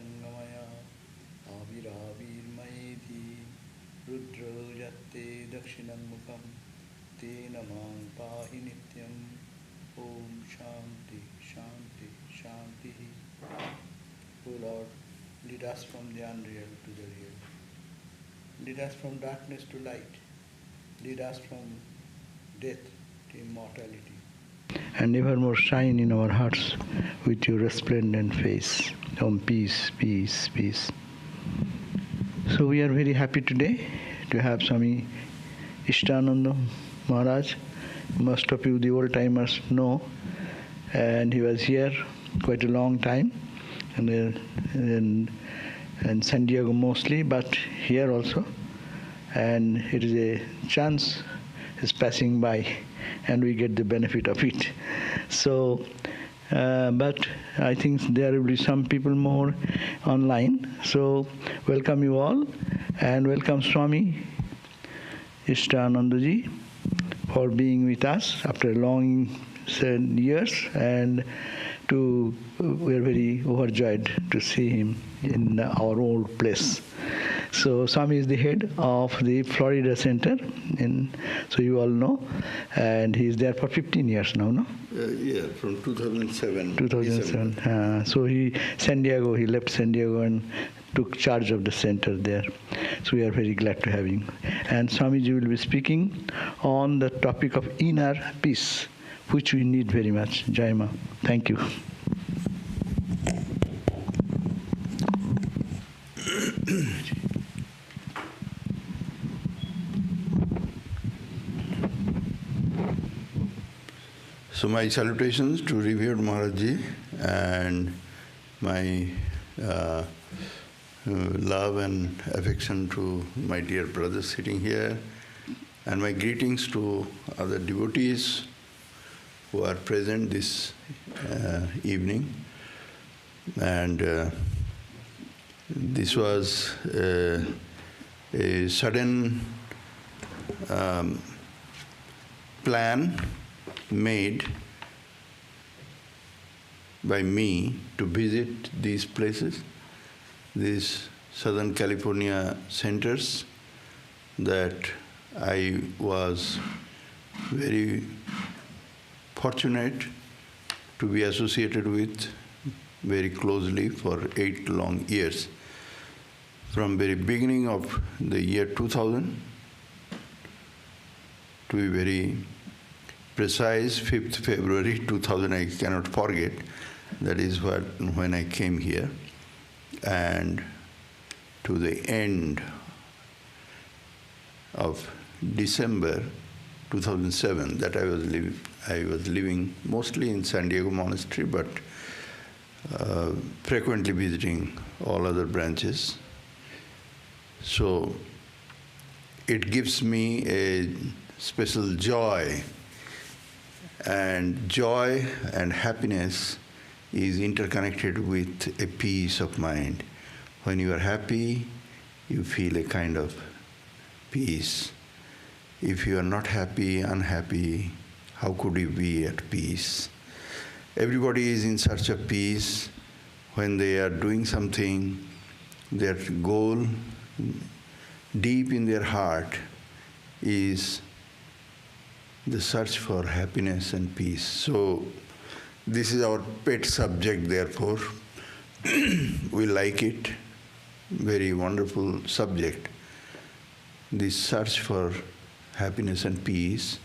Angamaya Aviravirmayeti Rudro Yatte Dakshinamukam Te Namang Pahi Nityam Om Shanti Shanti Shanti. O Lord, lead us from the unreal to the real. Lead us from darkness to light. Lead us from death to immortality. And evermore shine in our hearts with your resplendent face. Om, peace, peace, peace. So we are very happy today to have Swami Ishtananda Maharaj. Most of you, the old timers, know. And he was here quite a long time. And San Diego mostly, but here also. And it is a chance is passing by and we get the benefit of it. So, but I think there will be some people more online. So, welcome you all and welcome Swami Ishtananda ji for being with us after long years, and we are very overjoyed to see him in our old place. So Swami is the head of the Florida Center, so you all know, and he is there for 15 years now, no? Yeah, from 2007. 2007. So he left San Diego and took charge of the center there. So we are very glad to have him. And Swamiji will be speaking on the topic of inner peace, which we need very much. Jai Ma. Thank you. So my salutations to Revered Maharaj and my love and affection to my dear brothers sitting here, and my greetings to other devotees who are present this evening. And this was a sudden plan made by me to visit these places, these Southern California centers that I was very fortunate to be associated with very closely for 8 long years. From very beginning of the year 2000, to be very precise, 5th February 2000, I cannot forget. That is when I came here. And to the end of December 2007, that I was living mostly in San Diego Monastery, but frequently visiting all other branches. So it gives me a special joy. And joy and happiness is interconnected with a peace of mind. When you are happy, you feel a kind of peace. If you are not happy, unhappy, how could you be at peace? Everybody is in search of peace. When they are doing something, their goal deep in their heart is the search for happiness and peace. So this is our pet subject, therefore. We like it. Very wonderful subject. This search for happiness and peace.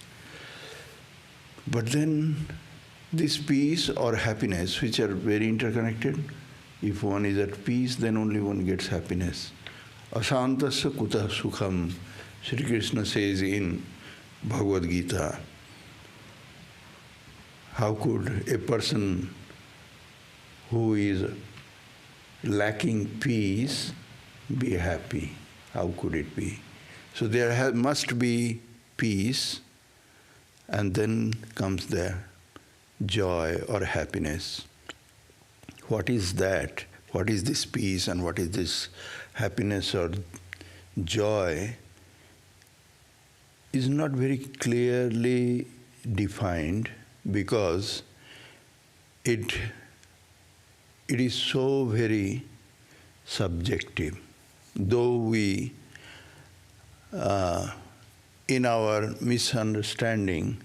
But then this peace or happiness, which are very interconnected, if one is at peace, then only one gets happiness. Asantasya kutah sukham, Sri Krishna says in Bhagavad Gita. How could a person who is lacking peace be happy? How could it be? So there must be peace, and then comes the joy or happiness. What is that? What is this peace and what is this happiness or joy is not very clearly defined, because it is so very subjective. Though we, in our misunderstanding,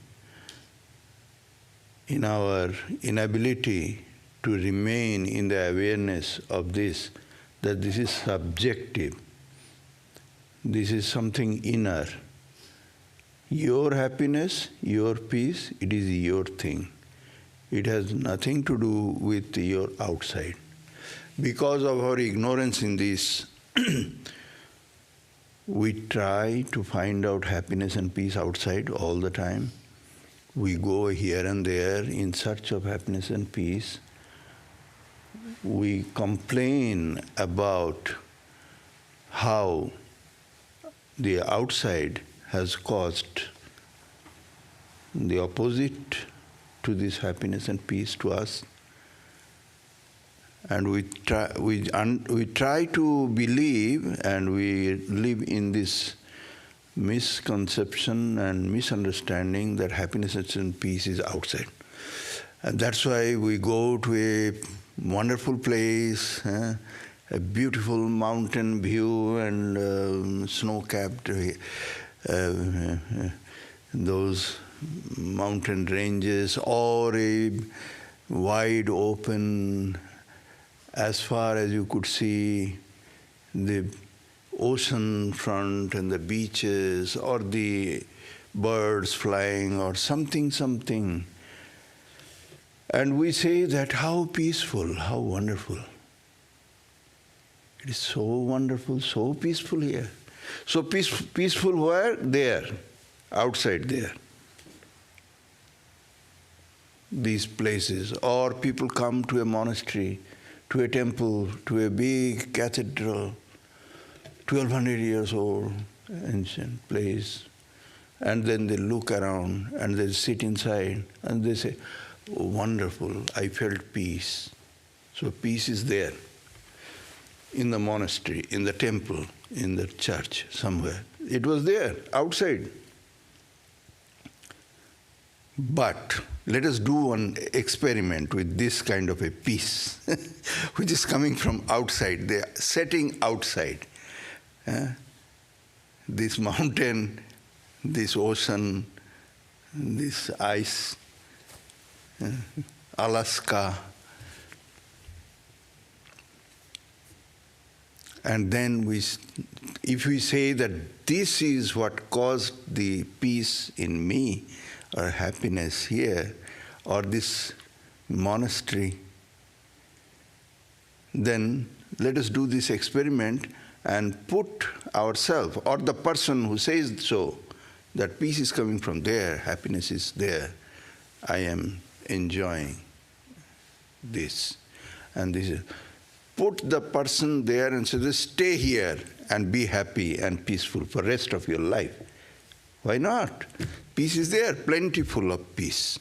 in our inability to remain in the awareness of this, that this is subjective, this is something inner. Your happiness, your peace, it is your thing. It has nothing to do with your outside. Because of our ignorance in this, we try to find out happiness and peace outside all the time. We go here and there in search of happiness and peace. We complain about how the outside has caused the opposite to this happiness and peace to us. And we try to believe, and we live in this misconception and misunderstanding that happiness and peace is outside. And that's why we go to a wonderful place, a beautiful mountain view and snow-capped those mountain ranges, or a wide open, as far as you could see, the ocean front and the beaches, or the birds flying, or something. And we say that how peaceful, how wonderful. It is so wonderful, so peaceful here. So peaceful where? There, outside there. These places. Or people come to a monastery, to a temple, to a big cathedral, 1200 years old, ancient place. And then they look around and they sit inside and they say, oh, wonderful, I felt peace. So peace is there. In the monastery, in the temple, in the church, somewhere. It was there, outside. But let us do one experiment with this kind of a peace, which is coming from outside. They are setting outside. This mountain, this ocean, this ice, Alaska. And then if we say that this is what caused the peace in me, or happiness here, or this monastery, then let us do this experiment and put ourselves, or the person who says so, that peace is coming from there, happiness is there, I am enjoying this. And this is, put the person there and say, stay here and be happy and peaceful for the rest of your life. Why not? Peace is there, plentiful of peace.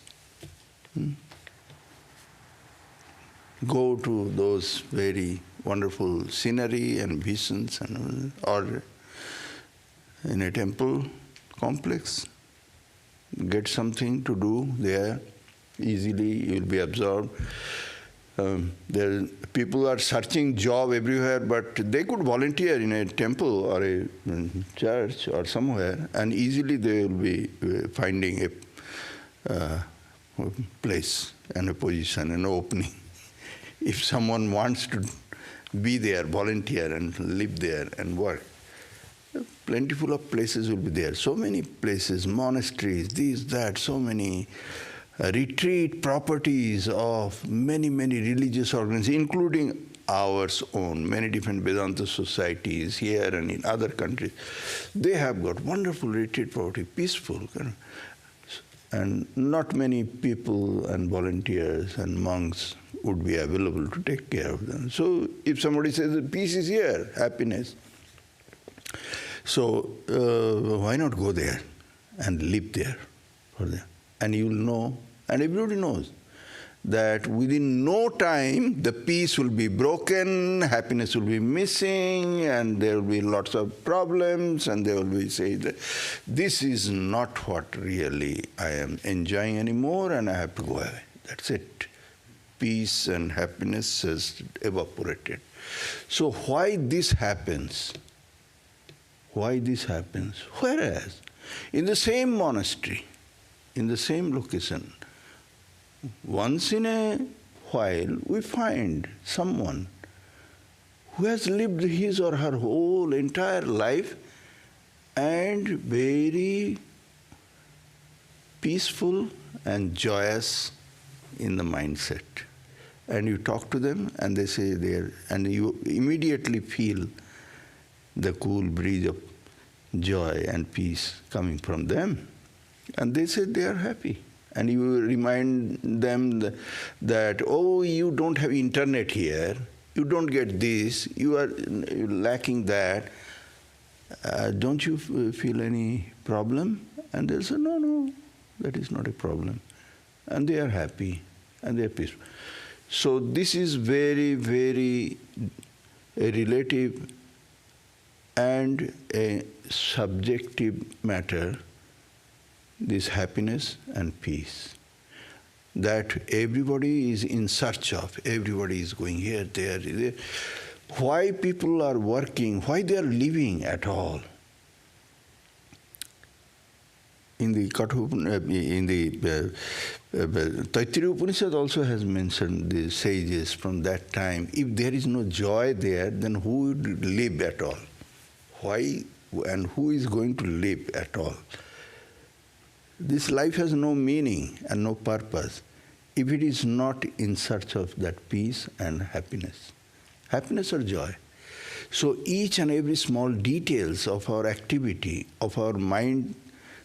Go to those very wonderful scenery and visions, or in a temple complex. Get something to do there. Easily you'll be absorbed. People are searching job everywhere, but they could volunteer in a temple or a church or somewhere, and easily they will be finding a place and a position and an opening. If someone wants to be there, volunteer and live there and work, plentiful of places will be there. So many places, monasteries, this, that, so many retreat properties of many religious organizations, including ours own, many different Vedanta societies here and in other countries. They have got wonderful retreat property, peaceful. And not many people and volunteers and monks would be available to take care of them. So if somebody says that peace is here, happiness, so why not go there and live there for them? And you'll know, and everybody knows, that within no time the peace will be broken, happiness will be missing, and there will be lots of problems, and they will be saying that this is not what really I am enjoying anymore, and I have to go away. That's it. peace and happiness has evaporated. So why this happens? Why this happens? Whereas in the same monastery, in the same location, once in a while we find someone who has lived his or her whole entire life and very peaceful and joyous in the mindset. And you talk to them and they say they're, and you immediately feel the cool breeze of joy and peace coming from them. And they say they are happy. And you remind them that, oh, you don't have internet here, you don't get this, you are lacking that. Don't you feel any problem? And they'll say, no, that is not a problem. And they are happy and they are peaceful. So this is very, very a relative and a subjective matter, this happiness and peace, that everybody is in search of, everybody is going here, there. Why people are working, why they are living at all. In the Taittiriya Upanishad also has mentioned the sages from that time. If there is no joy there, then who would live at all? Why and who is going to live at all? This life has no meaning and no purpose if it is not in search of that peace and happiness. Happiness or joy. So each and every small details of our activity, of our mind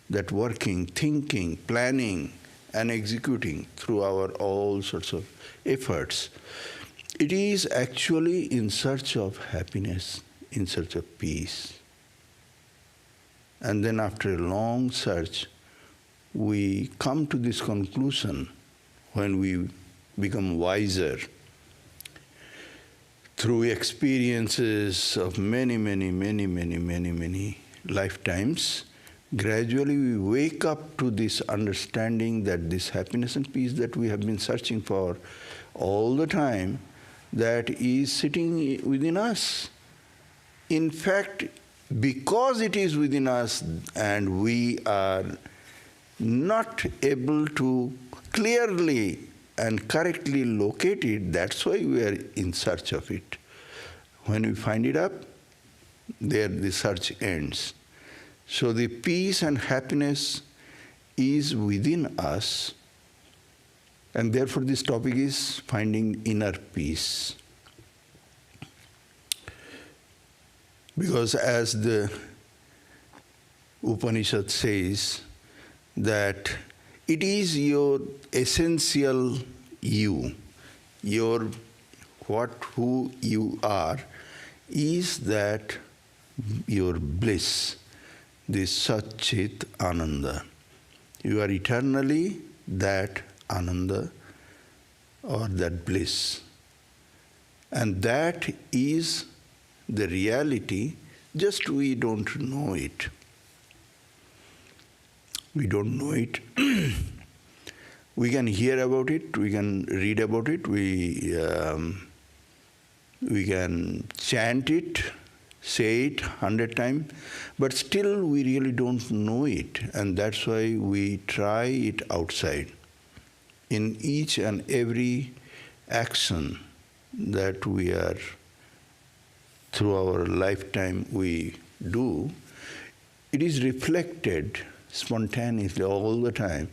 that working, thinking, planning and executing through our all sorts of efforts, it is actually in search of happiness, in search of peace. And then after a long search, we come to this conclusion when we become wiser through experiences of many lifetimes. Gradually we wake up to this understanding that this happiness and peace that we have been searching for all the time, that is sitting within us. In fact, because it is within us and we are not able to clearly and correctly locate it, that's why we are in search of it. When we find it up, there the search ends. So the peace and happiness is within us, and therefore this topic is finding inner peace. Because as the Upanishad says, that it is your essential you, your who you are, is that your bliss, this Sat Chit Ananda. You are eternally that Ananda or that bliss. And that is the reality, just we don't know it. We don't know it. We can hear about it, we can read about it, we can chant it, say it 100 times, but still we really don't know it, and that's why we try it outside. In each and every action that we are, through our lifetime we do, it is reflected spontaneously all the time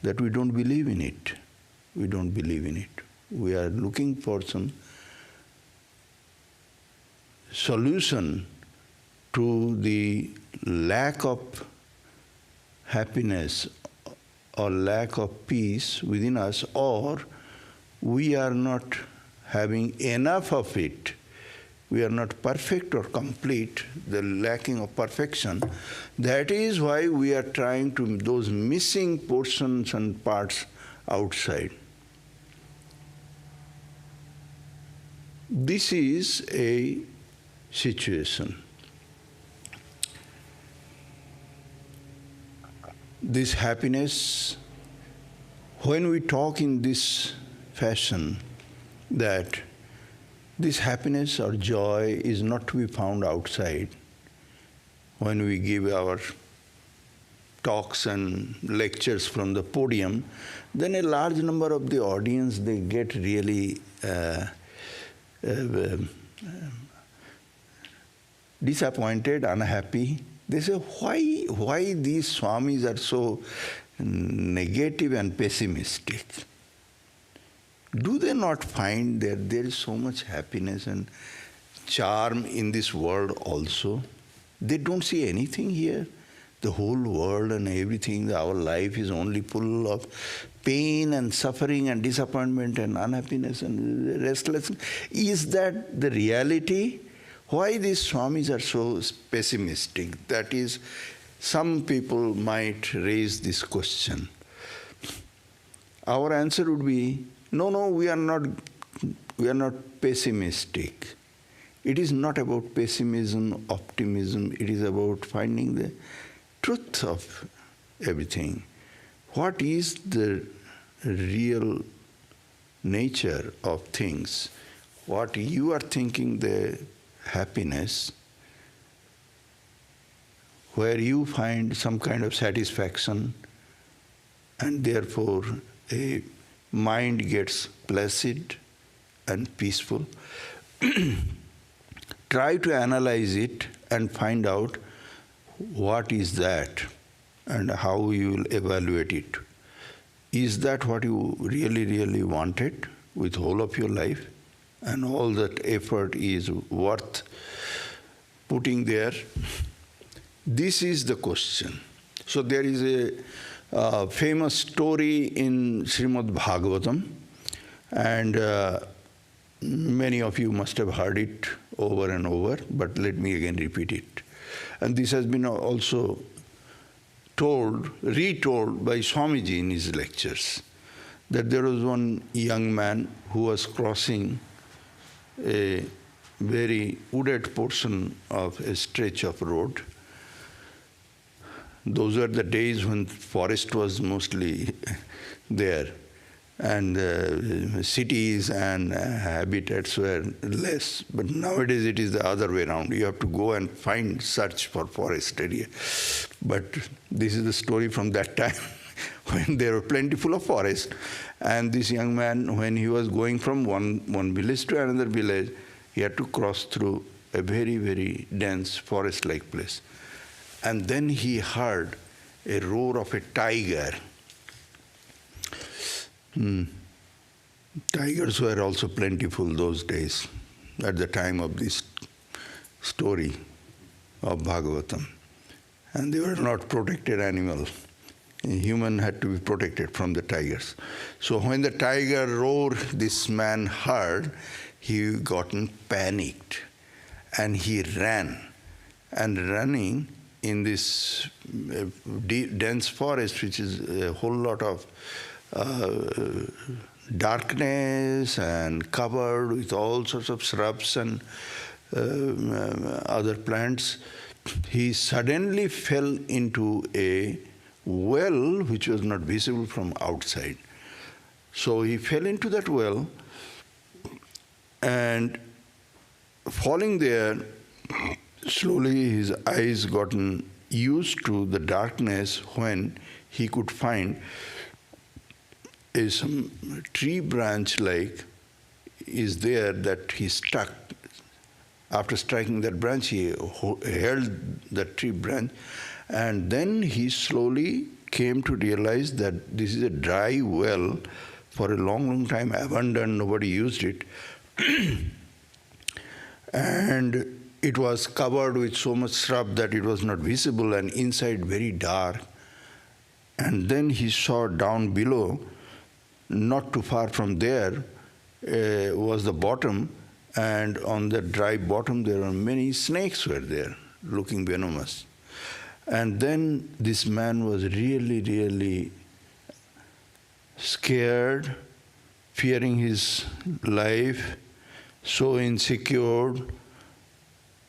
that we don't believe in it. We don't believe in it. We are looking for some solution to the lack of happiness or lack of peace within us, or we are not having enough of it. We are not perfect or complete, the lacking of perfection. That is why we are trying to those missing portions and parts outside. This is a situation. This happiness, when we talk in this fashion that this happiness or joy is not to be found outside. When we give our talks and lectures from the podium, then a large number of the audience, they get really disappointed, unhappy. They say, why these swamis are so negative and pessimistic? Do they not find that there is so much happiness and charm in this world also? They don't see anything here. The whole world and everything, our life is only full of pain and suffering and disappointment and unhappiness and restlessness. Is that the reality? Why these swamis are so pessimistic? That is, some people might raise this question. Our answer would be, no, we are not pessimistic. It is not about pessimism, optimism. It is about finding the truth of everything. What is the real nature of things? What you are thinking the happiness, where you find some kind of satisfaction, and therefore a mind gets placid and peaceful. Try to analyze it and find out what is that and how you will evaluate it. Is that what you really, really wanted with whole of your life? And all that effort is worth putting there? This is the question. So there is a famous story in Srimad Bhagavatam, and many of you must have heard it over and over, but let me again repeat it. And this has been also retold by Swamiji in his lectures, that there was one young man who was crossing a very wooded portion of a stretch of road. Those were the days when forest was mostly there, and cities and habitats were less. But nowadays it is the other way around. You have to go and search for forest area. But this is the story from that time when there were plentiful of forest. And this young man, when he was going from one village to another village, he had to cross through a very, very dense forest-like place. And then he heard a roar of a tiger. Tigers were also plentiful those days, at the time of this story of Bhagavatam. And they were not protected animals. A human had to be protected from the tigers. So when the tiger roared, this man heard, he gotten panicked. And he ran. And running in this dense forest, which is a whole lot of darkness and covered with all sorts of shrubs and other plants, he suddenly fell into a well which was not visible from outside. So he fell into that well, and falling there, slowly his eyes gotten used to the darkness when he could find some tree branch like is there that he struck. After striking that branch, he held that tree branch, and then he slowly came to realize that this is a dry well for a long, long time, abandoned, nobody used it. And it was covered with so much shrub that it was not visible, and inside very dark. And then he saw down below, not too far from there, was the bottom, and on the dry bottom there were many snakes were there, looking venomous. And then this man was really, really scared, fearing his life, so insecure,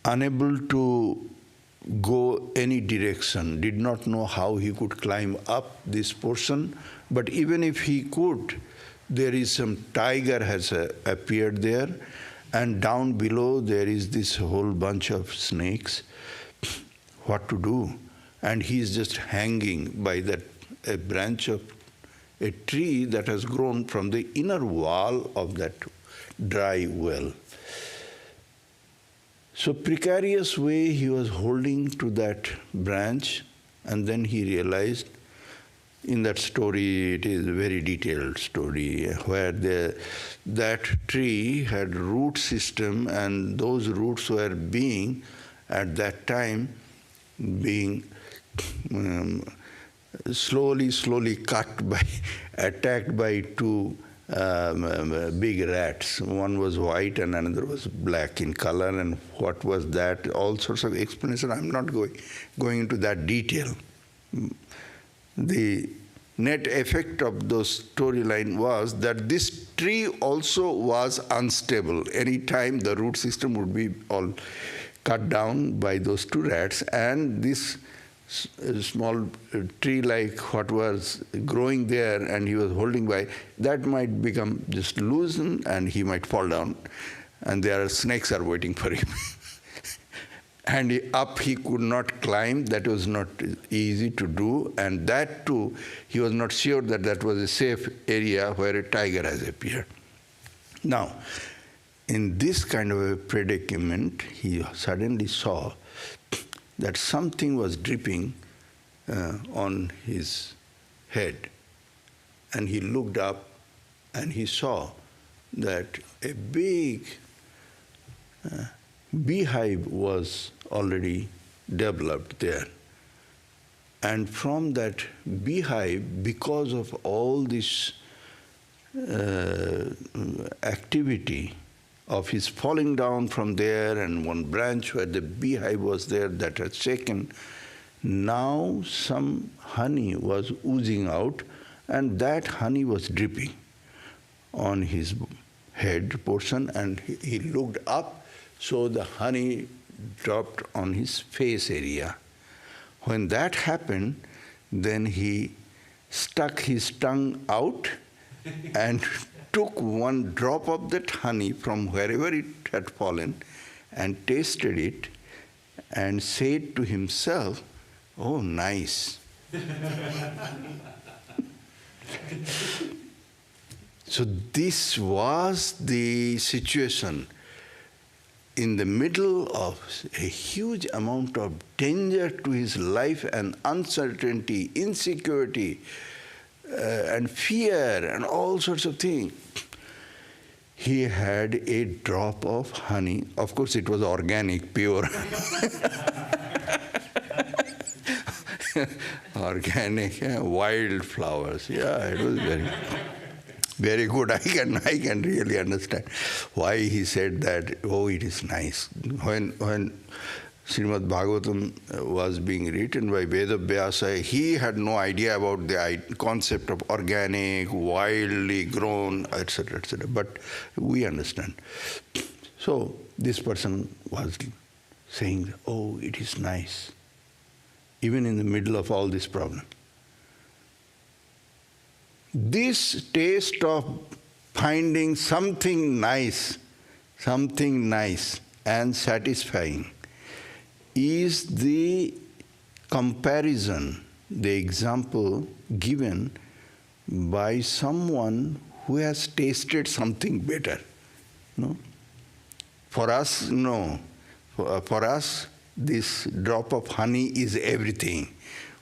unable to go any direction, did not know how he could climb up this portion. But even if he could, there is some tiger has appeared there, and down below there is this whole bunch of snakes. What to do? And he is just hanging by that a branch of a tree that has grown from the inner wall of that dry well. So precarious way he was holding to that branch, and then he realized, in that story, it is a very detailed story, where that tree had root system, and those roots were being, at that time, being slowly attacked by two big rats. One was white and another was black in color, and what was that? All sorts of explanation. I'm not going into that detail. The net effect of those storyline was that this tree also was unstable. Any time the root system would be all cut down by those two rats, and this small tree like what was growing there and he was holding by, that might become just loosened and he might fall down, and there are snakes are waiting for him. And up he could not climb. That was not easy to do, and that too, he was not sure that that was a safe area where a tiger has appeared. Now, in this kind of a predicament, he suddenly saw that something was dripping on his head. And he looked up and he saw that a big beehive was already developed there. And from that beehive, because of all this activity of his falling down from there, and one branch where the beehive was there that had shaken, now some honey was oozing out, and that honey was dripping on his head portion, and he looked up, so the honey dropped on his face area. When that happened, then he stuck his tongue out and took one drop of that honey from wherever it had fallen and tasted it and said to himself, "Oh, nice." So this was the situation. In the middle of a huge amount of danger to his life and uncertainty, insecurity, and fear and all sorts of things, he had a drop of honey. Of course, it was organic, pure. Organic, wild flowers. Yeah, it was very good. I can really understand why he said that. Oh, it is nice. When Srimad Bhagavatam was being written by Vedavyasa, he had no idea about the concept of organic, wildly grown, etc., etc. But we understand. So this person was saying, "Oh, it is nice," even in the middle of all this problem. This taste of finding something nice and satisfying is the comparison, the example given by someone who has tasted something better. No? For us, no. For us, this drop of honey is everything.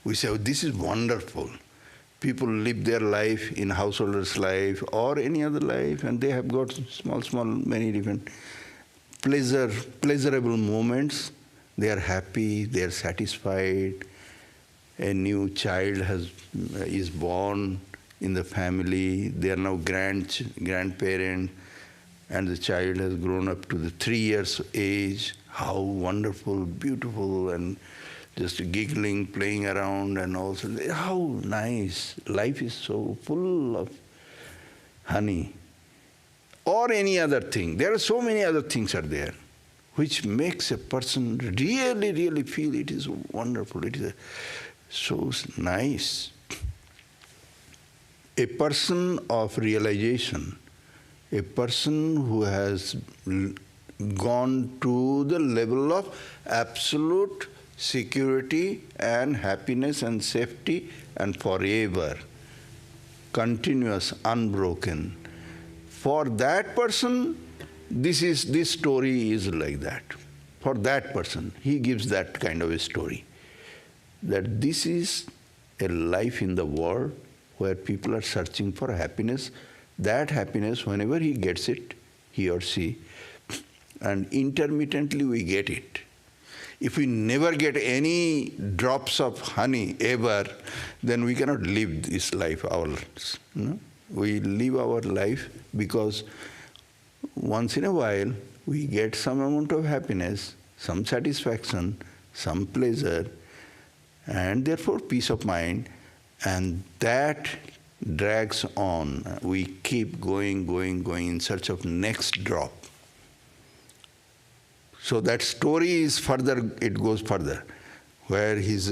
We say, "Oh, this is wonderful." People live their life in householder's life or any other life, and they have got small, many different pleasurable moments. They are happy, they are satisfied. A new child is born in the family. They are now grandparent, and the child has grown up to the 3 years age. How wonderful, beautiful, and just giggling, playing around, and also, how nice. Life is so full of honey. Or any other thing. There are so many other things are there, which makes a person really feel it is wonderful. It is so nice. A person of realization, a person who has gone to the level of absolute security and happiness and safety and forever, continuous, unbroken. For that person, this story is like that. For that person, he gives that kind of a story. That this is a life in the world where people are searching for happiness. That happiness, whenever he gets it, he or she, and intermittently we get it. If we never get any drops of honey ever, then we cannot live this life ours. No? We live our life because once in a while we get some amount of happiness, some satisfaction, some pleasure, and therefore peace of mind, and that drags on. We keep going in search of next drop. So that story is further, it goes further, where his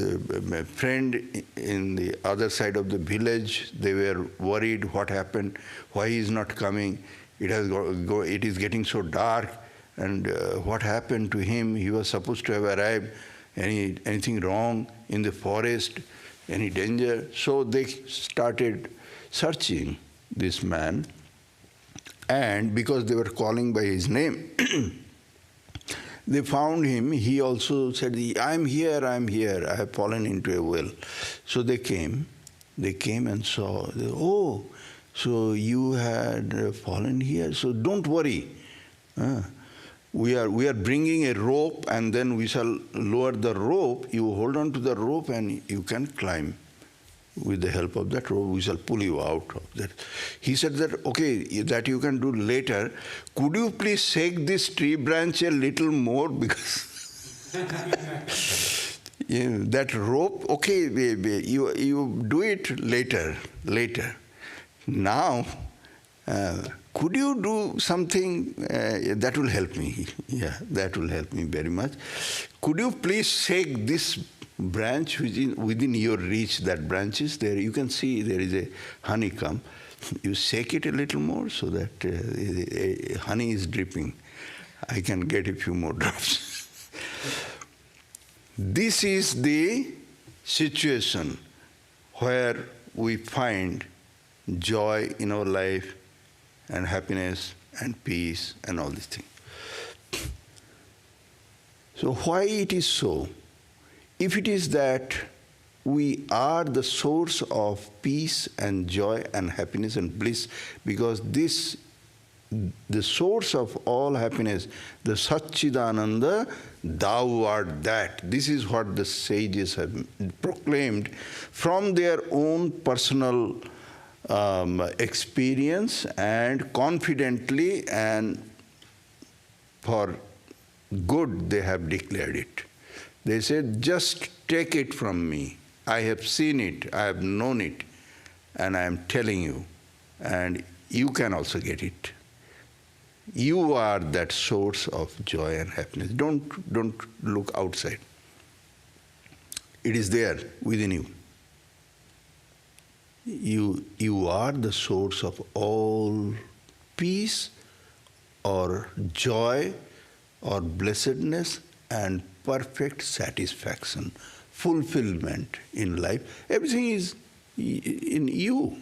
friend in the other side of the village, they were worried what happened, why he is not coming, it is getting so dark, and what happened to him, he was supposed to have arrived, anything wrong in the forest, any danger. So they started searching this man, and because they were calling by his name, they found him. He also said, I'm here, I have fallen into a well. So they came and saw, oh, so you had fallen here, so don't worry. We are bringing a rope, and then we shall lower the rope. You hold on to the rope and you can climb. With the help of that rope, we shall pull you out of that. He said that, okay, that you can do later. Could you please shake this tree branch a little more? Because that rope, okay, you do it later. Now, could you do something that will help me? Yeah, that will help me very much. Could you please shake this branch within your reach? That branch is there. You can see there is a honeycomb. You shake it a little more so that honey is dripping. I can get a few more drops. This is the situation where we find joy in our life and happiness and peace and all these things. So why it is so? If it is that we are the source of peace and joy and happiness and bliss, because the source of all happiness, the Satchidananda, thou art that. This is what the sages have proclaimed from their own personal experience, and confidently and for good they have declared it. They said, just take it from me. I have seen it, I have known it, and I am telling you, and you can also get it. You are that source of joy and happiness. Don't look outside. It is there within you. You are the source of all peace or joy or blessedness and perfect satisfaction, fulfillment in life. Everything is in you.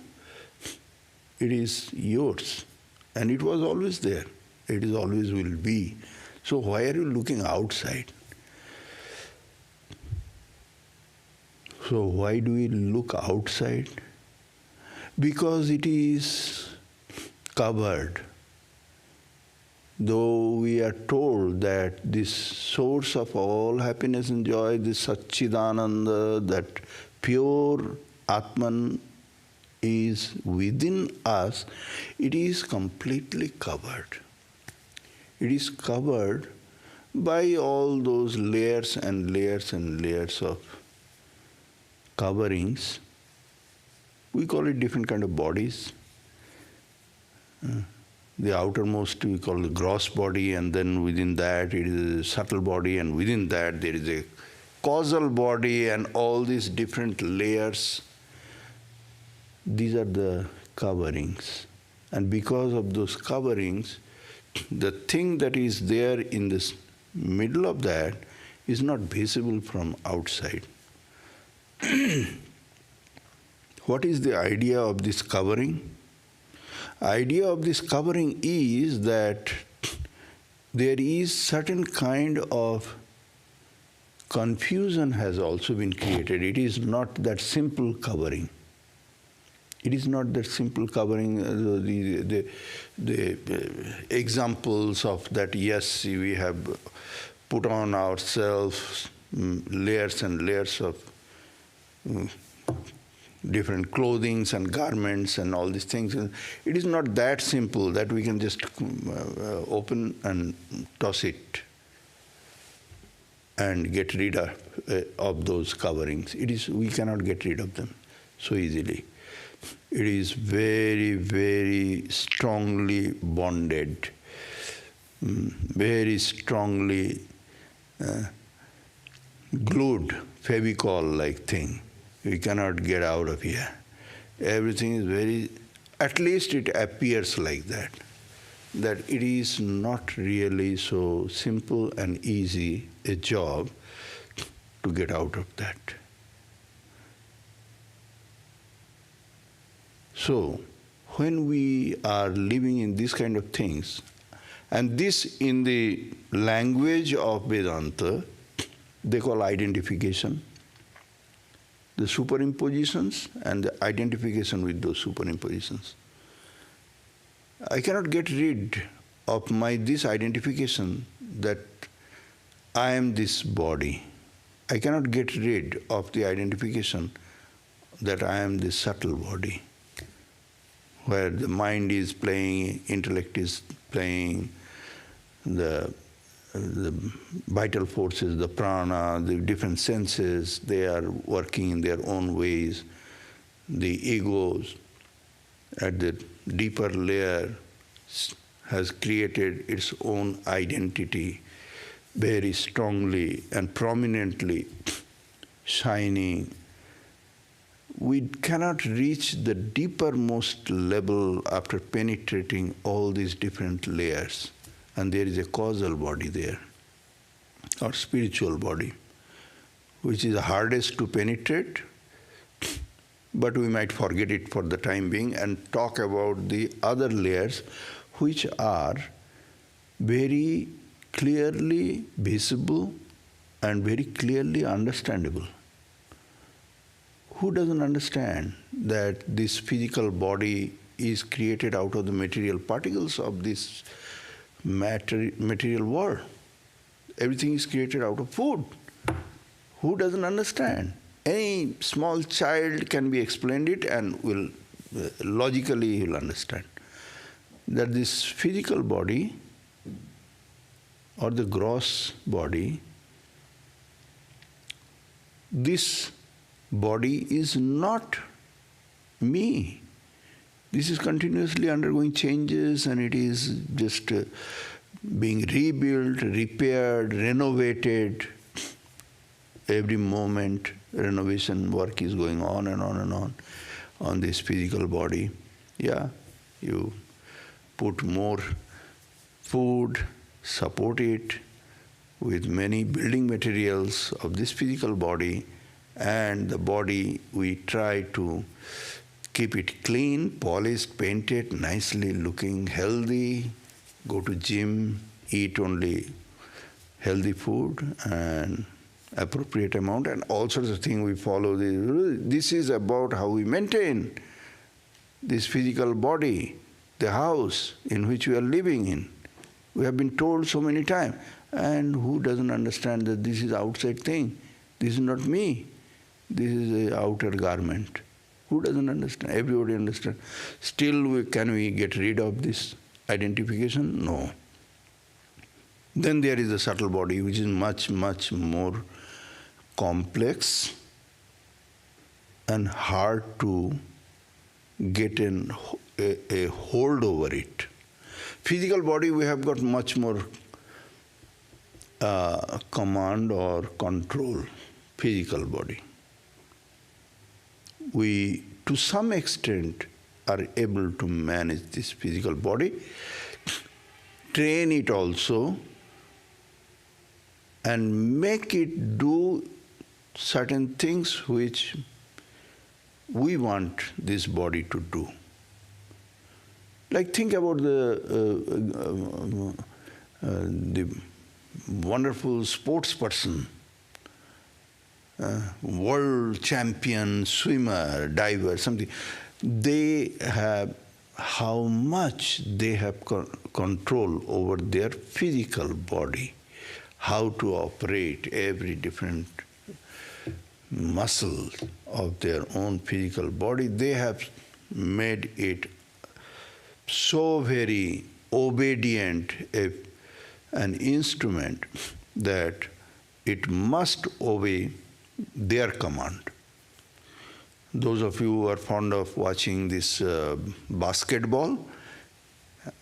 It is yours. And it was always there. It is always will be. So why are you looking outside? So why do we look outside? Because it is covered. Though we are told that this source of all happiness and joy, this Satchidananda, that pure Atman is within us, it is completely covered. It is covered by all those layers and layers and layers of coverings. We call it different kind of bodies. The outermost we call the gross body, and then within that it is a subtle body, and within that there is a causal body, and all these different layers. these are the coverings. And because of those coverings, the thing that is there in the middle of that is not visible from outside. What is the idea of this covering? Idea of this covering is that there is certain kind of confusion has also been created. It is not that simple covering. It is not that simple covering. The examples of that, yes, we have put on ourselves layers and layers of different clothings and garments and all these things. It is not that simple that we can just open and toss it and get rid of those coverings. We cannot get rid of them so easily. It is very, very strongly bonded, very strongly glued, Fevicol-like thing. We cannot get out of here. Everything is very, at least it appears like that it is not really so simple and easy a job to get out of that. So, when we are living in these kind of things, and this in the language of Vedanta, they call identification, the superimpositions and the identification with those superimpositions. I cannot get rid of this identification that I am this body. I cannot get rid of the identification that I am this subtle body, where the mind is playing, intellect is playing, the vital forces, the prana, the different senses, they are working in their own ways. The egos at the deeper layer has created its own identity very strongly and prominently shining. We cannot reach the deepermost level after penetrating all these different layers. And there is a causal body there, or spiritual body, which is the hardest to penetrate, but we might forget it for the time being and talk about the other layers which are very clearly visible and very clearly understandable. Who doesn't understand that this physical body is created out of the material particles of this material world? Everything is created out of food. Who doesn't understand? Any small child can be explained it and will logically he'll understand that this physical body or the gross body, this body is not me. This is continuously undergoing changes and it is just being rebuilt, repaired, renovated. Every moment renovation work is going on and on and on this physical body. Yeah, you put more food, support it with many building materials of this physical body, and the body we try to keep it clean, polished, painted, nicely looking, healthy, go to gym, eat only healthy food and appropriate amount, and all sorts of things we follow. This is about how we maintain this physical body, the house in which we are living in. We have been told so many times. And who doesn't understand that this is outside thing? This is not me. This is an outer garment. Who doesn't understand? Everybody understands. Still, can we get rid of this identification? No. Then there is the subtle body, which is much, much more complex and hard to get a hold over it. Physical body, we have got much more command or control. Physical body. We to some extent are able to manage this physical body, train it also, and make it do certain things which we want this body to do. Like think about the wonderful sports person, world champion swimmer, diver, something. They have how much they have control over their physical body, how to operate every different muscle of their own physical body. They have made it so very obedient an instrument that it must obey their command. Those of you who are fond of watching this basketball,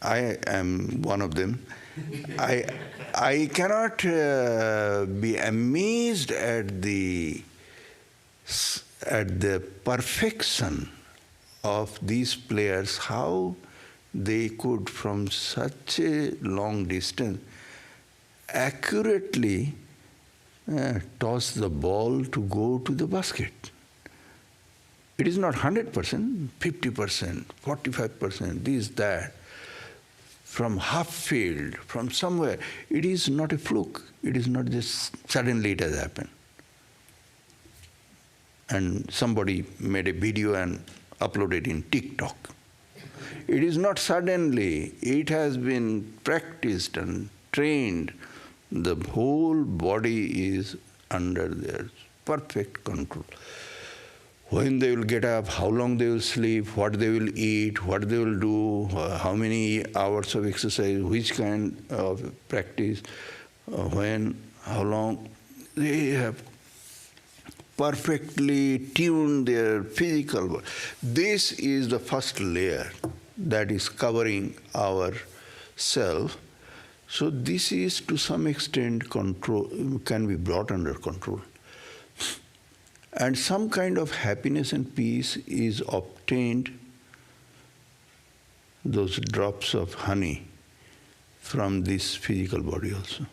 I am one of them. I cannot be amazed at the perfection of these players, how they could from such a long distance accurately toss the ball to go to the basket. It is not 100%, 50%, 45%, this, that. From half field, from somewhere. It is not a fluke. It is not just suddenly it has happened. And somebody made a video and uploaded in TikTok. It is not suddenly. It has been practiced and trained. The whole body is under their perfect control. When they will get up, how long they will sleep, what they will eat, what they will do, how many hours of exercise, which kind of practice, when, how long. They have perfectly tuned their physical body. This is the first layer that is covering our self. So this is to some extent control, can be brought under control. And some kind of happiness and peace is obtained, those drops of honey, from this physical body also.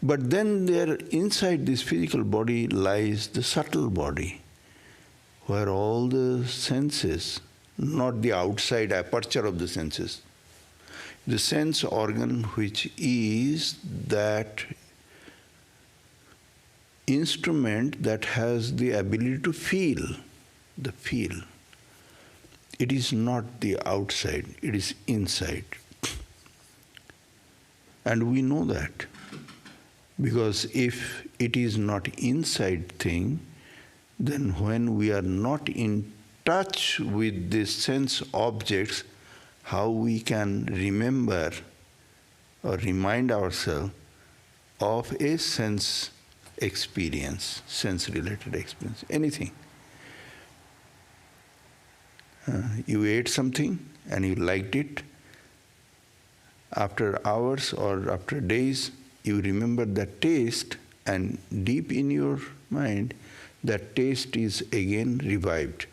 But then there, inside this physical body lies the subtle body, where all the senses, not the outside aperture of the senses, the sense organ which is that instrument that has the ability to feel, the feel. It is not the outside, it is inside. And we know that. Because if it is not inside thing, then when we are not in touch with these sense objects, how we can remember or remind ourselves of a sense experience, sense-related experience, anything. You ate something and you liked it. After hours or after days, you remember that taste, and deep in your mind, that taste is again revived.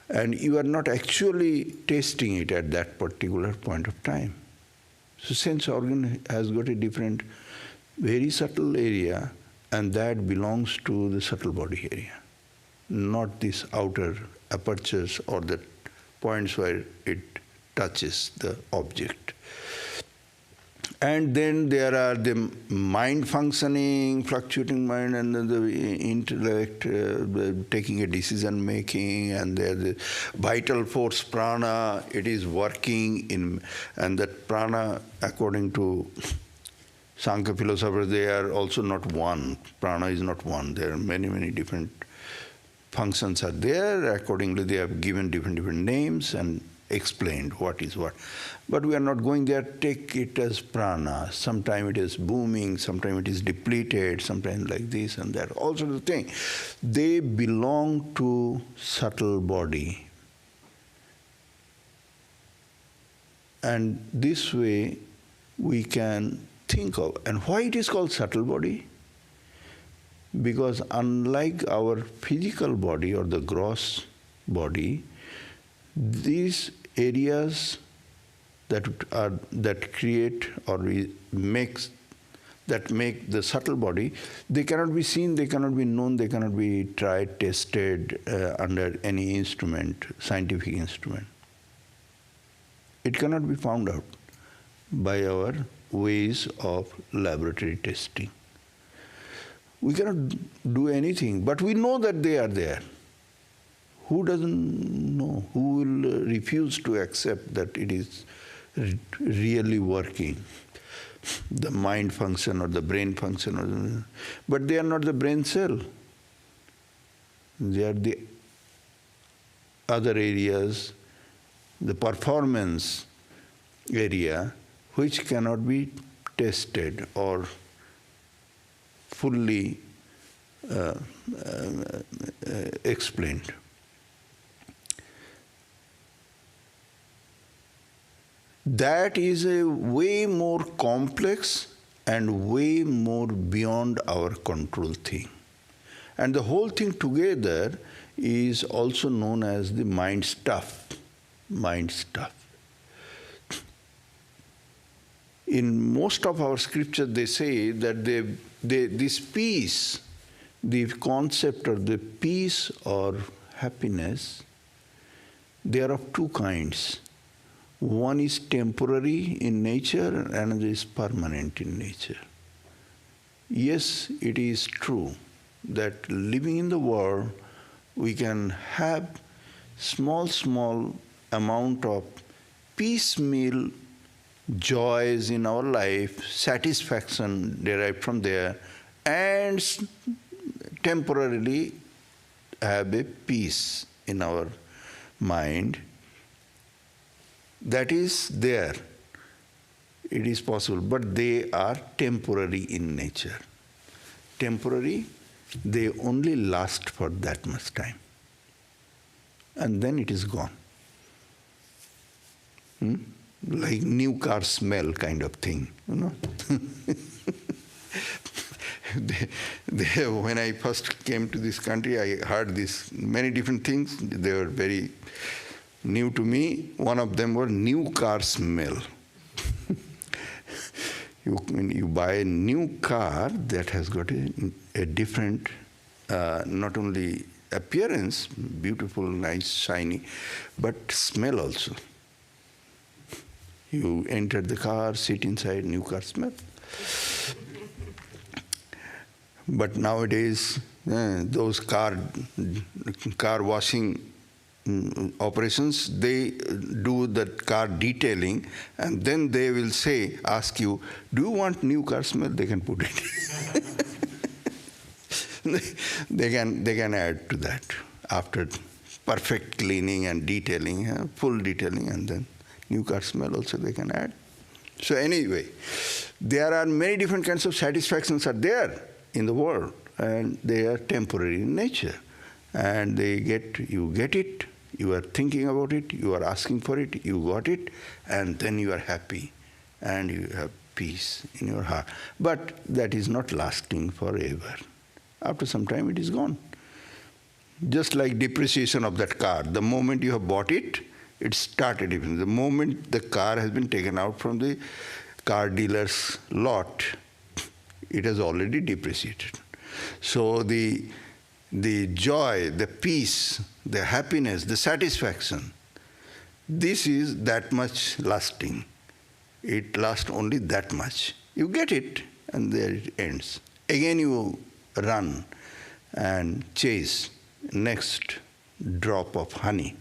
And you are not actually tasting it at that particular point of time. So sense organ has got a different, very subtle area, and that belongs to the subtle body area, not these outer apertures or the points where it touches the object. And then there are the mind functioning, fluctuating mind, and then the intellect taking a decision making, and there the vital force prana, it is working in, and that prana, according to Sankhya philosophers, they are also not one. Prana is not one. There are many, many different functions are there. Accordingly, they have given different names and explained what is what. But we are not going there. Take it as prana. Sometimes it is booming, sometimes it is depleted, sometimes like this and that. All sorts of things. They belong to subtle body. And this way we can think of. And why it is called subtle body? Because unlike our physical body or the gross body, these areas that create or make the subtle body, they cannot be seen, they cannot be known, they cannot be tried, tested under any instrument, scientific instrument. It cannot be found out by our ways of laboratory testing. We cannot do anything, but we know that they are there. Who doesn't know? Who will refuse to accept that it is really working? The mind function or the brain function, but they are not the brain cell. They are the other areas, the performance area, which cannot be tested or fully explained. That is a way more complex and way more beyond our control thing. And the whole thing together is also known as the mind stuff. Mind stuff. In most of our scriptures, they say that this peace, the concept of the peace or happiness, they are of two kinds. One is temporary in nature, another is permanent in nature. Yes, it is true that living in the world, we can have small amount of piecemeal joys in our life, satisfaction derived from there, and temporarily have a peace in our mind. That is there. It is possible, but they are temporary in nature. Temporary, they only last for that much time. And then it is gone. Like new car smell kind of thing, you know. When I first came to this country, I heard this many different things. They were very new to me. One of them was new car smell. When you buy a new car that has got a different, not only appearance, beautiful, nice, shiny, but smell also. You enter the car, sit inside, new car smell. But nowadays, those car washing operations, they do that car detailing, and then they will ask you, do you want new car smell? They can put it. they can add to that after perfect cleaning and detailing, full detailing, and then new car smell also they can add. So anyway, there are many different kinds of satisfactions are there in the world, and they are temporary in nature. And you get it, you are thinking about it, you are asking for it, you got it, and then you are happy, and you have peace in your heart. But that is not lasting forever. After some time, it is gone. Just like depreciation of that car. The moment you have bought it, it started even. The moment the car has been taken out from the car dealer's lot, it has already depreciated. So the joy, the peace, the happiness, the satisfaction, this is that much lasting. It lasts only that much. You get it, and there it ends. Again you run and chase next drop of honey.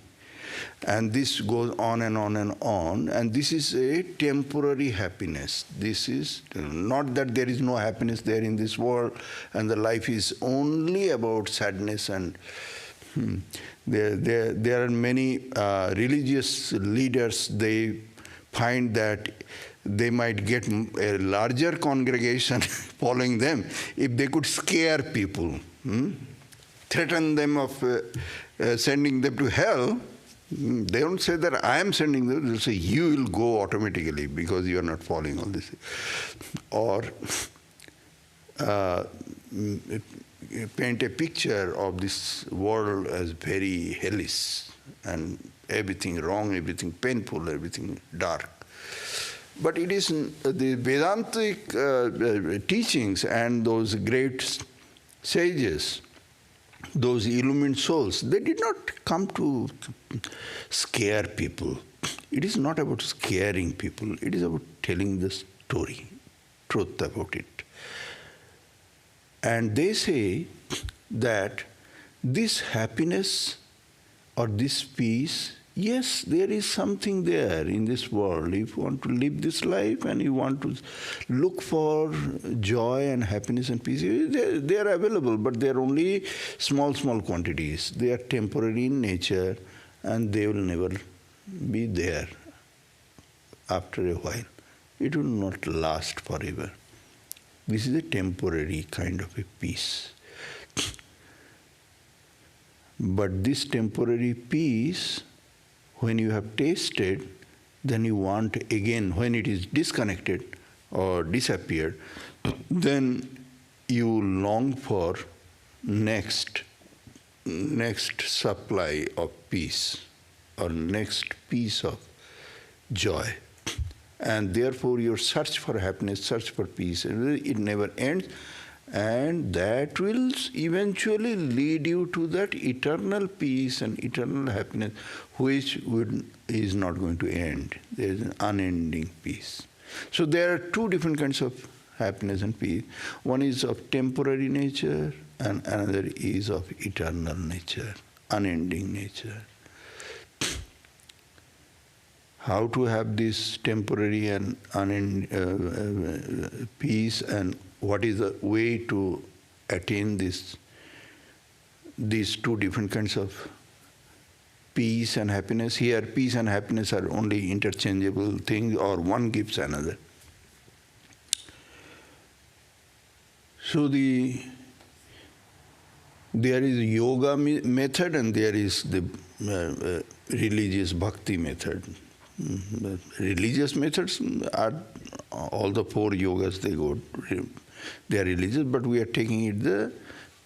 And this goes on and on and on, and this is a temporary happiness. This is not that there is no happiness there in this world, and the life is only about sadness. And there are many religious leaders, they find that they might get a larger congregation following them if they could scare people, threaten them of sending them to hell. They don't say that I am sending them, they'll say you will go automatically because you are not following all this. Or paint a picture of this world as very hellish and everything wrong, everything painful, everything dark. But it is the Vedantic teachings and those great sages, those illumined souls, they did not come to scare people. It is not about scaring people. It is about telling the story, truth about it. And they say that this happiness or this peace, yes, there is something there in this world. If you want to live this life and you want to look for joy and happiness and peace, they are available, but they are only small quantities. They are temporary in nature and they will never be there after a while. It will not last forever. This is a temporary kind of a peace. But this temporary peace, when you have tasted, then you want again, when it is disconnected or disappeared, then you long for next supply of peace or next piece of joy. And therefore your search for happiness, search for peace, it never ends. And that will eventually lead you to that eternal peace and eternal happiness, which is not going to end. There is an unending peace. So there are two different kinds of happiness and peace. One is of temporary nature and another is of eternal nature, unending nature. How to have this temporary and unending peace, and what is the way to attain these two different kinds of peace and happiness? Here, peace and happiness are only interchangeable things, or one gives another. So there is yoga method and there is the religious bhakti method. The religious methods are all the four yogas, they are religious, but we are taking it the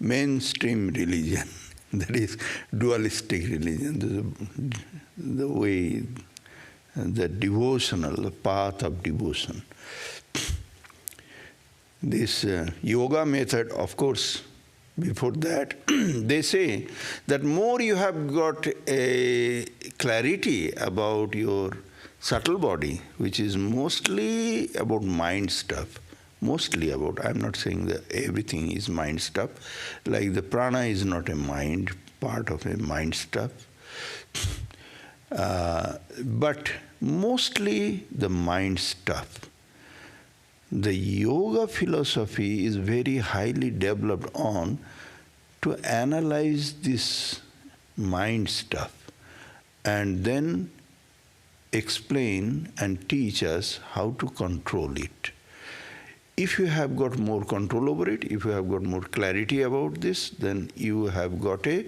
mainstream religion, that is dualistic religion, the way, the devotional, the path of devotion. This yoga method, of course, before that, they say that more you have got a clarity about your subtle body, which is mostly about mind stuff, I'm not saying that everything is mind stuff, like the prana is not a mind, part of a mind stuff, but mostly the mind stuff. The yoga philosophy is very highly developed on to analyze this mind stuff and then explain and teach us how to control it. If you have got more control over it, if you have got more clarity about this, then you have got a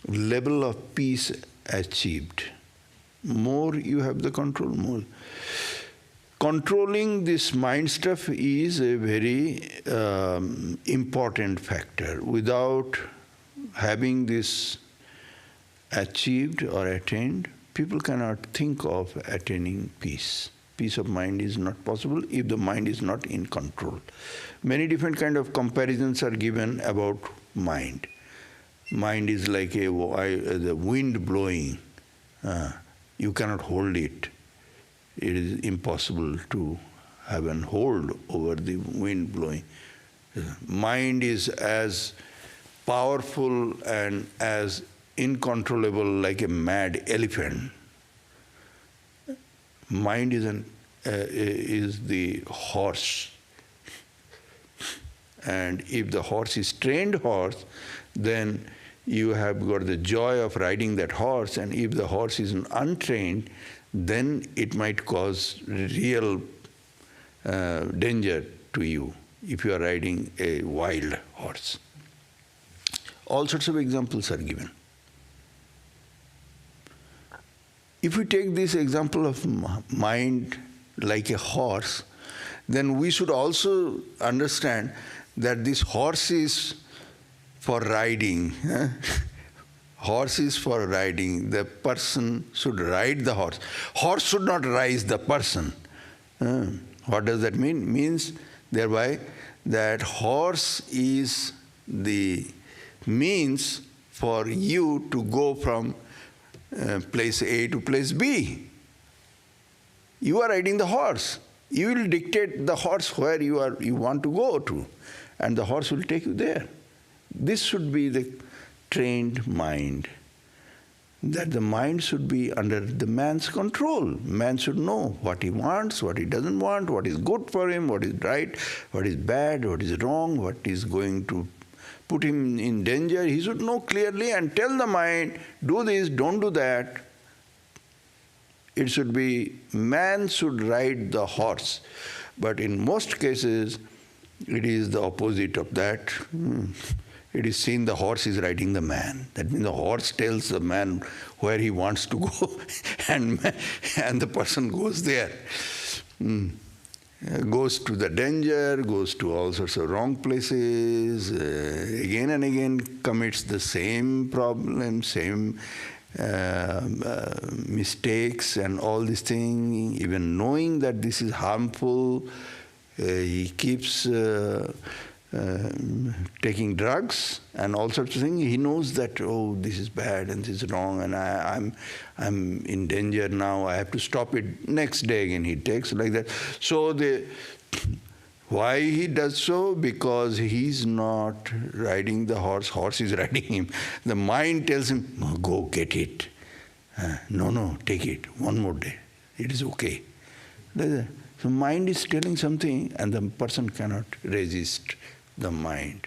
level of peace achieved. More you have the control, more. Controlling this mind stuff is a very important factor. Without having this achieved or attained, people cannot think of attaining peace. Peace of mind is not possible if the mind is not in control. Many different kind of comparisons are given about mind. Mind is like the wind blowing. You cannot hold it. It is impossible to have a hold over the wind blowing. Mind is as powerful and as incontrollable like a mad elephant. Mind is the horse. And if the horse is trained horse, then you have got the joy of riding that horse. And if the horse is untrained, then it might cause real danger to you if you are riding a wild horse. All sorts of examples are given. If we take this example of mind like a horse, then we should also understand that this horse is for riding. Horse is for riding. The person should ride the horse. Horse should not ride the person. What does that mean? Means thereby that horse is the means for you to go from place A to place B. You are riding the horse. You will dictate the horse where you want to go to, and the horse will take you there. This should be the trained mind. That the mind should be under the man's control. Man should know what he wants, what he doesn't want, what is good for him, what is right, what is bad, what is wrong, what is going to put him in danger. He should know clearly and tell the mind, do this, don't do that. It should be, man should ride the horse. But in most cases, it is the opposite of that. It is seen the horse is riding the man. That means the horse tells the man where he wants to go, and the person goes there. Goes to the danger, goes to all sorts of wrong places, again and again commits the same problem, same mistakes and all these things, even knowing that this is harmful. He keeps taking drugs and all sorts of things. He knows that, oh, this is bad and this is wrong, and I'm in danger now, I have to stop it. Next day again he takes like that. So why he does so? Because he's not riding the horse, horse is riding him. The mind tells him, no, go get it. No, take it, one more day, it is okay. So mind is telling something and the person cannot resist the mind.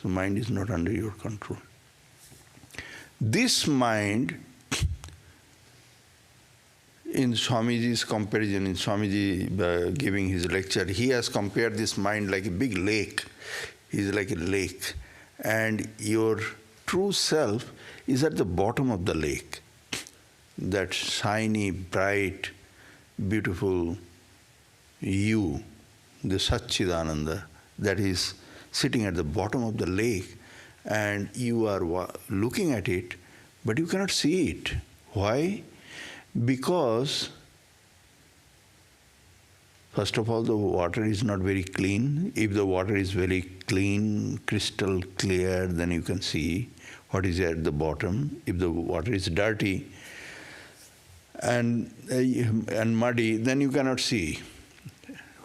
So mind is not under your control. This mind, in Swamiji's comparison, in Swamiji giving his lecture, he has compared this mind like a big lake. He is like a lake. And your true self is at the bottom of the lake. That shiny, bright, beautiful you, the Satchidananda, that is sitting at the bottom of the lake, and you are looking at it, but you cannot see it. Why? Because, first of all, the water is not very clean. If the water is very clean, crystal clear, then you can see what is at the bottom. If the water is dirty and muddy, then you cannot see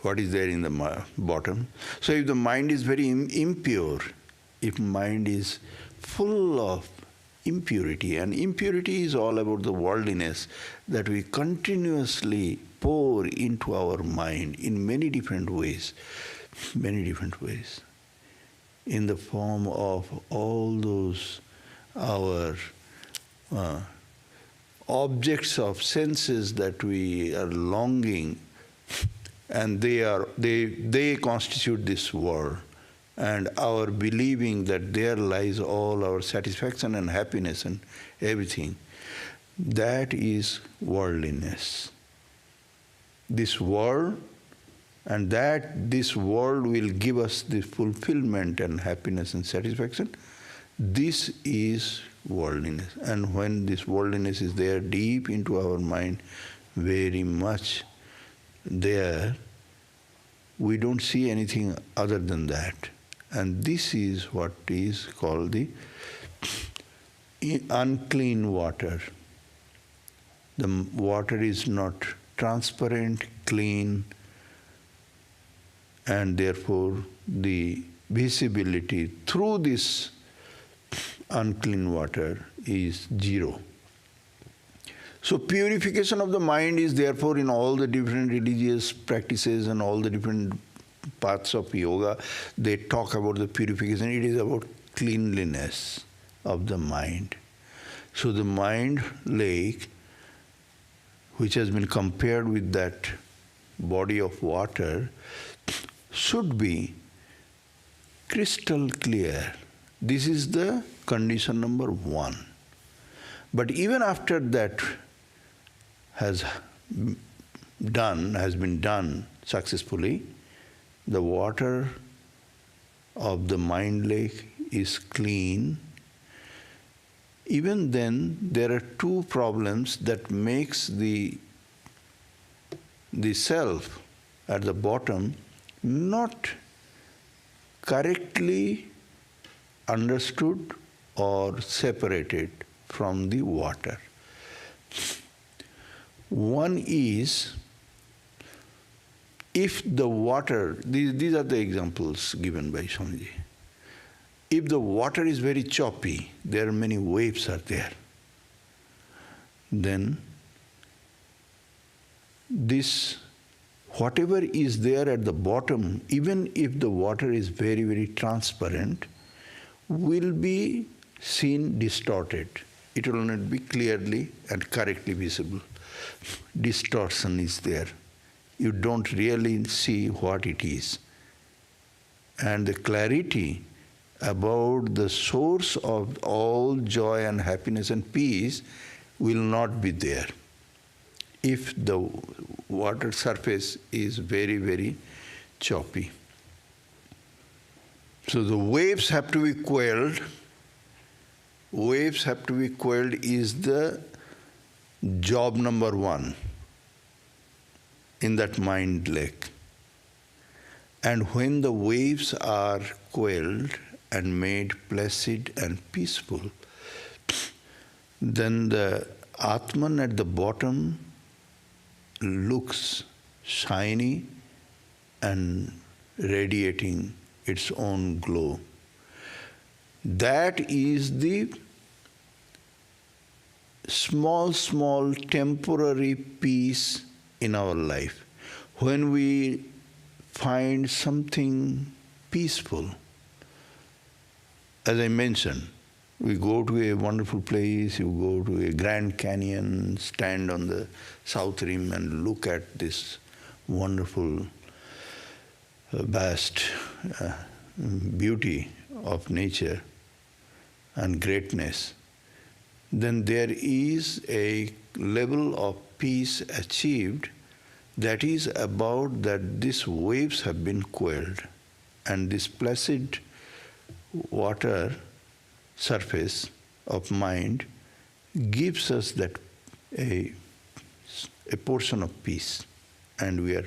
what is there in the bottom. So if the mind is very impure, if mind is full of impurity, and impurity is all about the worldliness that we continuously pour into our mind in many different ways, in the form of all those our objects of senses that we are longing, and they constitute this world, and our believing that there lies all our satisfaction and happiness and everything. That is worldliness. This world, and that this world will give us the fulfillment and happiness and satisfaction, this is worldliness. And when this worldliness is there deep into our mind, very much there, we don't see anything other than that. And this is what is called the unclean water. The water is not transparent, clean, and therefore the visibility through this unclean water is zero. So purification of the mind is therefore in all the different religious practices and all the different paths of yoga, they talk about the purification. It is about cleanliness of the mind. So the mind lake, which has been compared with that body of water, should be crystal clear. This is the condition number one. But even after that has been done successfully, the water of the mind lake is clean, even then there are two problems that makes the self at the bottom not correctly understood or separated from the water. One is, if the water, these are the examples given by Swamiji. If the water is very choppy, there are many waves are there, then this, whatever is there at the bottom, even if the water is very, very transparent, will be seen distorted. It will not be clearly and correctly visible. Distortion is there. You don't really see what it is. And the clarity about the source of all joy and happiness and peace will not be there if the water surface is very, very choppy. So the waves have to be quelled. Waves have to be quelled is the job number one in that mind lake. And when the waves are quelled and made placid and peaceful, then the Atman at the bottom looks shiny and radiating its own glow. That is the small, small temporary peace in our life. When we find something peaceful, as I mentioned, we go to a wonderful place, you go to a Grand Canyon, stand on the south rim and look at this wonderful, vast beauty of nature and greatness, then there is a level of peace achieved that is about that these waves have been quelled and this placid water surface of mind gives us that a portion of peace, and we are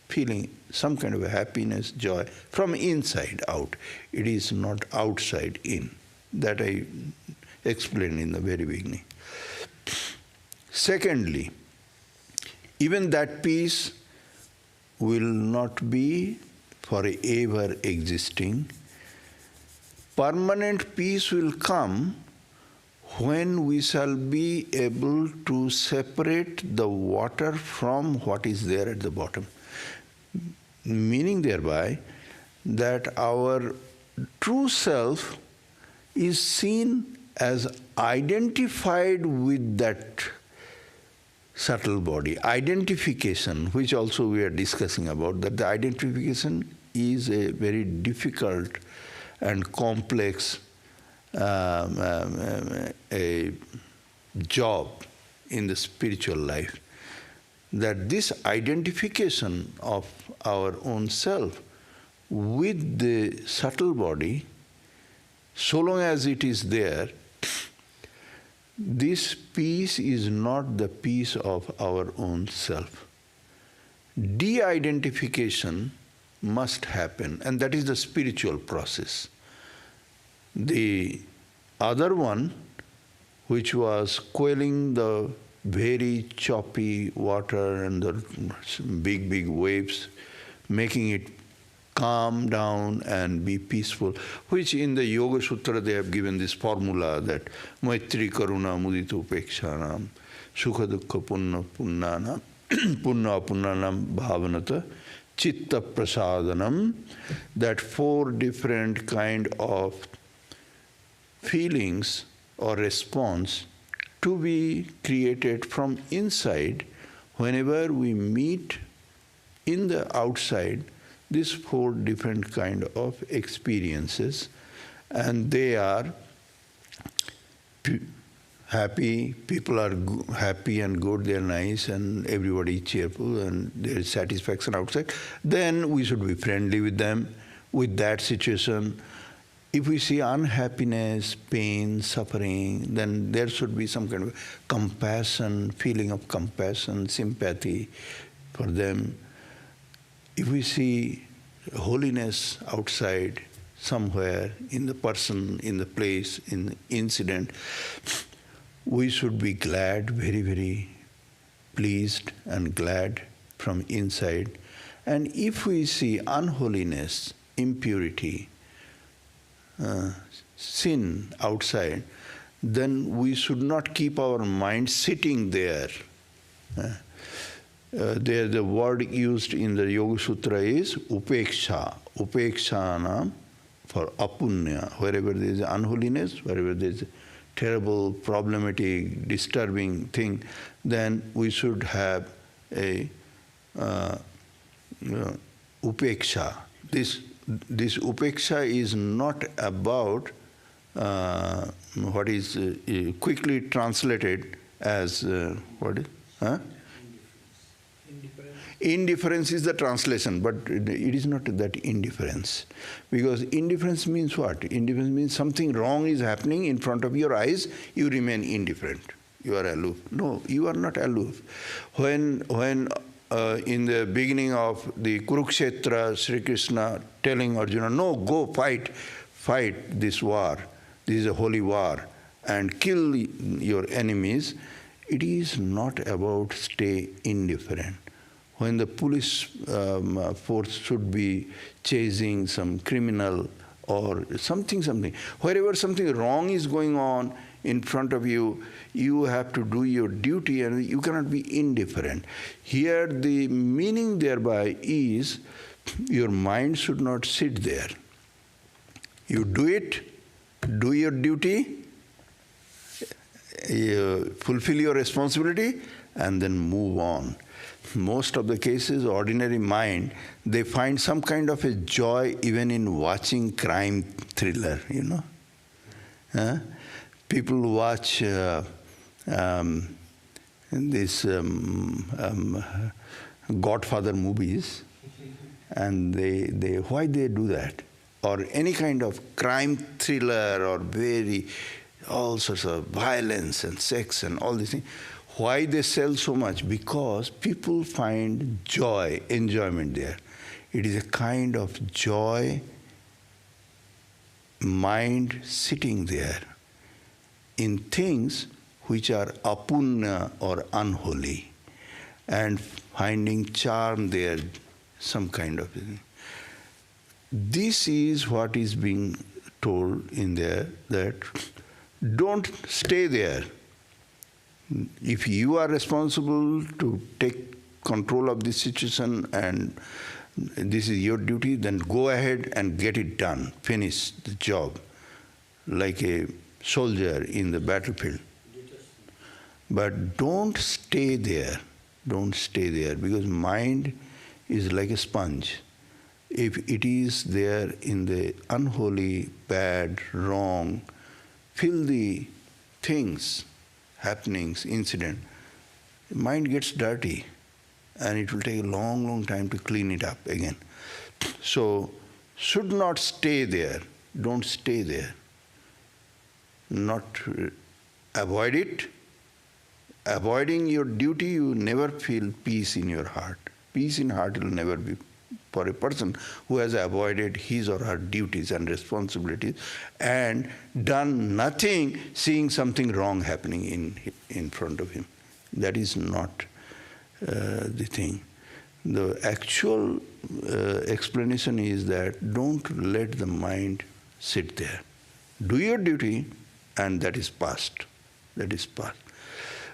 feeling some kind of a happiness, joy from inside out. It is not outside in. That I explained in the very beginning. Secondly, even that peace will not be forever existing. Permanent peace will come when we shall be able to separate the water from what is there at the bottom. Meaning thereby that our true self is seen as identified with that subtle body. Identification, which also we are discussing about, that the identification is a very difficult and complex a job in the spiritual life. That this identification of our own self with the subtle body, so long as it is there, this peace is not the peace of our own self. De-identification must happen, and that is the spiritual process. The other one, which was quelling the very choppy water and the big, big waves, making it calm down and be peaceful, which in the Yoga Sutra they have given this formula that Maitri Karuna Mudita Upekshanam Sukha Dukkha Punna Punnanam Punna Punnanam Bhavanata Chitta Prasadanam, that 4 different kind of feelings or response to be created from inside whenever we meet in the outside these 4 different kind of experiences, and they are happy, people are happy and good, they are nice and everybody is cheerful and there is satisfaction outside, then we should be friendly with them, with that situation. If we see unhappiness, pain, suffering, then there should be some kind of compassion, feeling of compassion, sympathy for them. If we see holiness outside, somewhere, in the person, in the place, in the incident, we should be glad, very, very pleased and glad from inside. And if we see unholiness, impurity, sin outside, then we should not keep our mind sitting there. There the word used in the Yoga Sutra is upeksha. Upekshanam for apunya. Wherever there is unholiness, wherever there is terrible, problematic, disturbing thing, then we should have a upeksha. This upeksha is not about what is quickly translated as what is? Huh? Indifference is the translation, but it is not that indifference. Because indifference means what? Indifference means something wrong is happening in front of your eyes, you remain indifferent. You are aloof. No, you are not aloof. When in the beginning of the Kurukshetra, Sri Krishna telling Arjuna, no, go fight this war. This is a holy war, and kill your enemies. It is not about stay indifferent. When the police force should be chasing some criminal or something, wherever something wrong is going on in front of you, you have to do your duty and you cannot be indifferent. Here the meaning thereby is your mind should not sit there. You do it, do your duty, you fulfill your responsibility, and then move on. Most of the cases, ordinary mind, they find some kind of a joy even in watching crime thriller, you know. People watch these Godfather movies, and they why they do that? Or any kind of crime thriller or all sorts of violence and sex and all these things. Why they sell so much? Because people find joy, enjoyment there. It is a kind of joy, mind sitting there in things which are apunya or unholy, and finding charm there, some kind of thing. This is what is being told in there, that don't stay there. If you are responsible to take control of this situation and this is your duty, then go ahead and get it done. Finish the job like a soldier in the battlefield. But don't stay there. Don't stay there, because mind is like a sponge. If it is there in the unholy, bad, wrong, filthy things, happenings, incident, mind gets dirty and it will take a long, long time to clean it up again. So, should not stay there. Don't stay there. Not avoid it. Avoiding your duty, you never feel peace in your heart. Peace in heart will never be for a person who has avoided his or her duties and responsibilities and done nothing, seeing something wrong happening in front of him. That is not the thing. The actual explanation is that don't let the mind sit there. Do your duty, and that is past. That is past.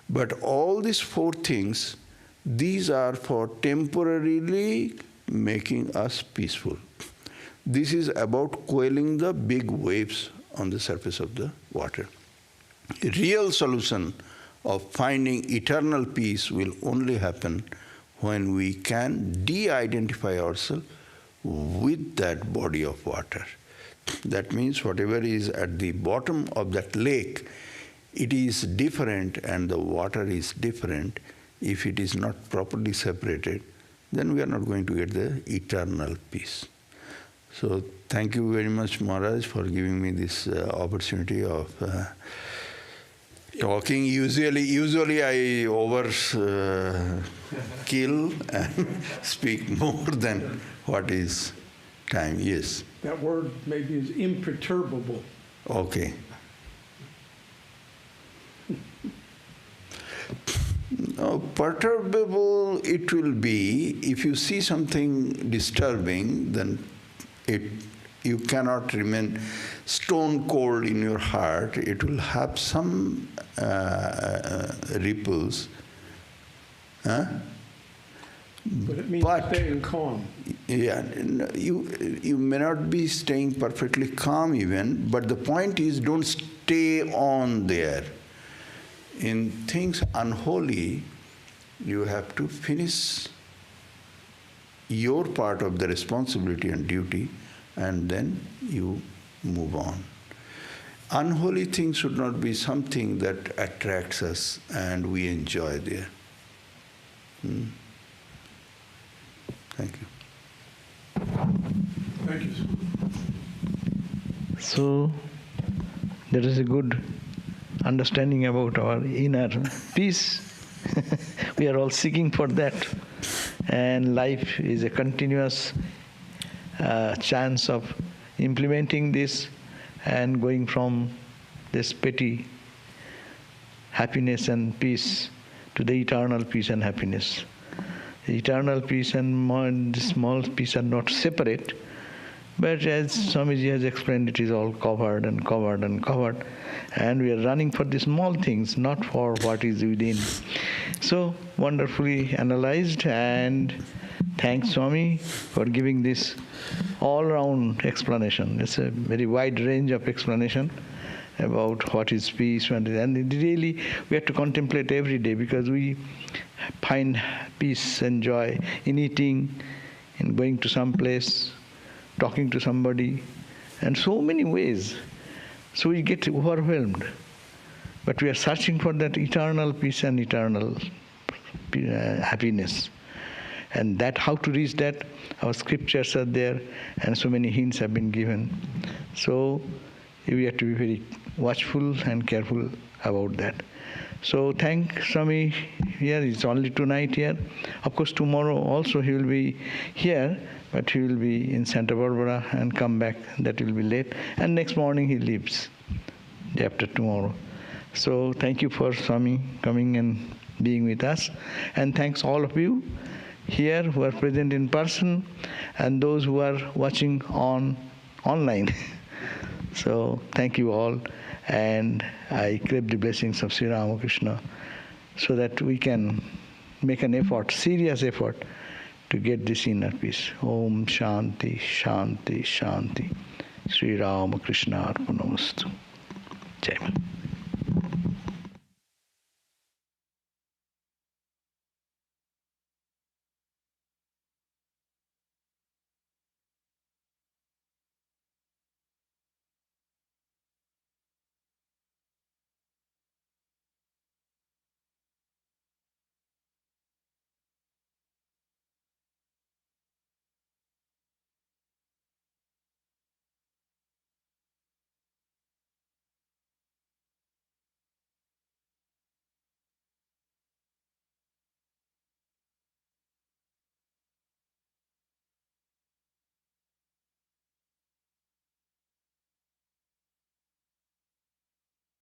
But all these four things, these are for temporarily making us peaceful. This is about quelling the big waves on the surface of the water. A real solution of finding eternal peace will only happen when we can de-identify ourselves with that body of water. That means whatever is at the bottom of that lake, it is different and the water is different. If it is not properly separated, then we are not going to get the eternal peace. So thank you very much, Maharaj, for giving me this opportunity of talking. Usually I kill and speak more than what is time. Yes. That word maybe is imperturbable. Okay. No, perturbable it will be if you see something disturbing, then you cannot remain stone cold in your heart. It will have some ripples. Huh? But it means staying calm. Yeah, you may not be staying perfectly calm even, but the point is don't stay on there. In things unholy, you have to finish your part of the responsibility and duty, and then you move on. Unholy things should not be something that attracts us and we enjoy there. Thank you. Thank you. So, there is a good understanding about our inner peace. We are all seeking for that. And life is a continuous chance of implementing this and going from this petty happiness and peace to the eternal peace and happiness. The eternal peace and the small peace are not separate, but as Swamiji has explained, it is all covered and covered and covered. And we are running for the small things, not for what is within. So, wonderfully analyzed, and thanks Swami for giving this all-round explanation. It's a very wide range of explanation about what is peace, and really we have to contemplate every day, because we find peace and joy in eating, in going to some place, talking to somebody, and so many ways. So we get overwhelmed. But we are searching for that eternal peace and eternal happiness. And that, how to reach that, our scriptures are there, and so many hints have been given. So we have to be very watchful and careful about that. So thank Swami here. It's only tonight here. Of course, tomorrow also he will be here, but he will be in Santa Barbara and come back. That will be late. And next morning he leaves, day after tomorrow. So thank you for Swami coming and being with us. And thanks all of you here who are present in person and those who are watching online. So thank you all. And I crave the blessings of Sri Ramakrishna so that we can make an effort, serious effort, to get this inner peace. Om Shanti, Shanti, Shanti. Sri Ramakrishna Arpanamastu. Jai Maa.